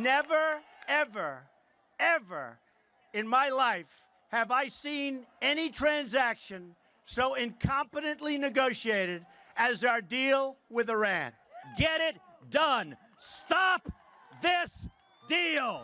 Never, ever, ever in my life have I seen any transaction so incompetently negotiated as our deal with Iran. Get it done. Stop this deal.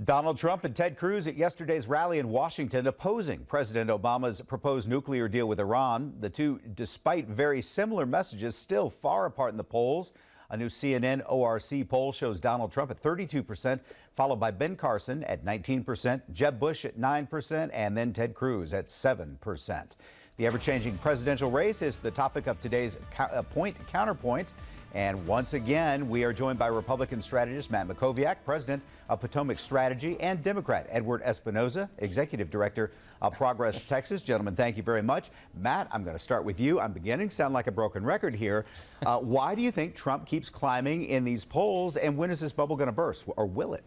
Donald Trump and Ted Cruz at yesterday's rally in Washington opposing President Obama's proposed nuclear deal with Iran. The two, despite very similar messages, still far apart in the polls. A new CNN ORC poll shows Donald Trump at 32%, followed by Ben Carson at 19%, Jeb Bush at 9%, and then Ted Cruz at 7%. The ever-changing presidential race is the topic of today's Counterpoint. And once again, we are joined by Republican strategist Matt Mackowiak, president of Potomac Strategy, and Democrat Edward Espinoza, executive director of Progress Texas. Gentlemen, thank you very much. Matt, I'm going to start with you. I'm beginning to sound like a broken record here. Why do you think Trump keeps climbing in these polls, and when is this bubble going to burst, or will it?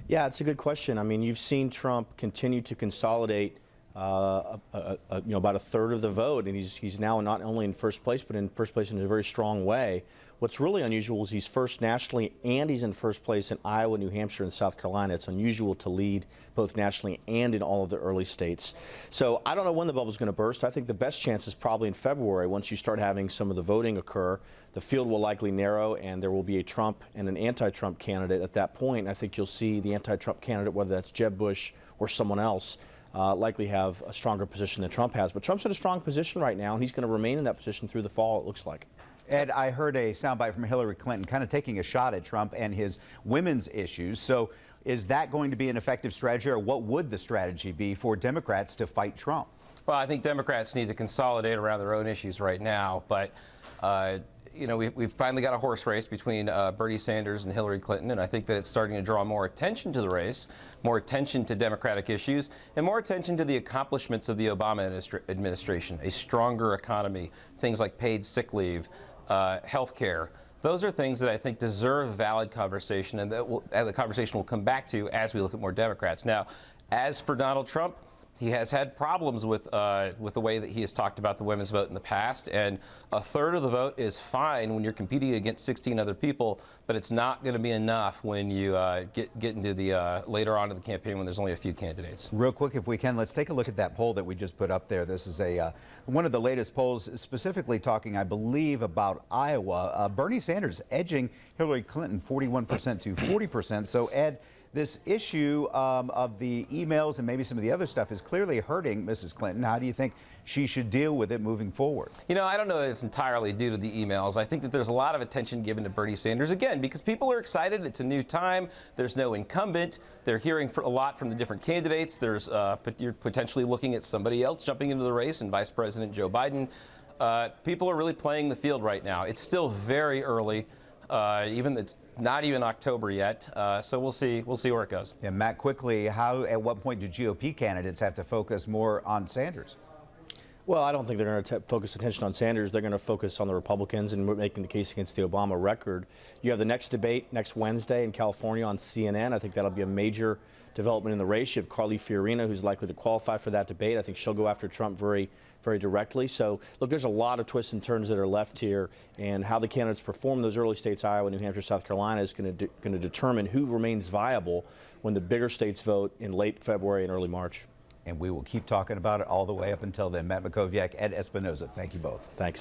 Yeah, it's a good question. I mean, you've seen Trump continue to consolidate about a third of the vote, and he's now not only in first place, but in first place in a very strong way. What's really unusual is he's first nationally, and he's in first place in Iowa, New Hampshire, and South Carolina. It's unusual to lead both nationally and in all of the early states. So I don't know when the bubble's going to burst. I think the best chance is probably in February, once you start having some of the voting occur. The field will likely narrow, and there will be a Trump and an anti-Trump candidate at that point. I think you'll see the anti-Trump candidate, whether that's Jeb Bush or someone else, likely have a stronger position than Trump has. But Trump's in a strong position right now, and he's going to remain in that position through the fall, it looks like. Ed, I heard a soundbite from Hillary Clinton kind of taking a shot at Trump and his women's issues. So is that going to be an effective strategy, or what would the strategy be for Democrats to fight Trump? Well, I think Democrats need to consolidate around their own issues right now. But, you know, we've finally got a horse race between Bernie Sanders and Hillary Clinton, and I think that it's starting to draw more attention to the race, more attention to Democratic issues, and more attention to the accomplishments of the Obama administration, a stronger economy, things like paid sick leave, health care. Those are things that I think deserve valid conversation, and that the conversation will come back to as we look at more Democrats. Now, as for Donald Trump, he has had problems with the way that he has talked about the women's vote in the past, and a third of the vote is fine when you're competing against 16 other people, but it's not going to be enough when you get into the later on in the campaign when there's only a few candidates. Real quick, if we can, let's take a look at that poll that we just put up there. This is one of the latest polls, specifically talking, I believe, about Iowa. Bernie Sanders edging Hillary Clinton 41% to 40%. So, Ed, this issue of the emails and maybe some of the other stuff is clearly hurting Mrs. Clinton. How do you think she should deal with it moving forward? You know, I don't know that it's entirely due to the emails. I think that there's a lot of attention given to Bernie Sanders, again, because people are excited. It's a new time. There's no incumbent. They're hearing a lot from the different candidates. You're potentially looking at somebody else jumping into the race, and Vice President Joe Biden. People are really playing the field right now. It's still very early. It's not even October yet, so we'll see where it goes. Yeah, Matt, quickly, at what point do GOP candidates have to focus more on Sanders? Well, I don't think they're going to focus attention on Sanders. They're going to focus on the Republicans and making the case against the Obama record. You have the next debate next Wednesday in California on CNN. I think that'll be a major development in the race. You have Carly Fiorina, who's likely to qualify for that debate. I think she'll go after Trump very directly. So, look, there's a lot of twists and turns that are left here, and how the candidates perform in those early states, Iowa, New Hampshire, South Carolina, is going to determine who remains viable when the bigger states vote in late February and early March. And we will keep talking about it all the way up until then. Matt Mackowiak, Ed Espinoza, thank you both. Thanks.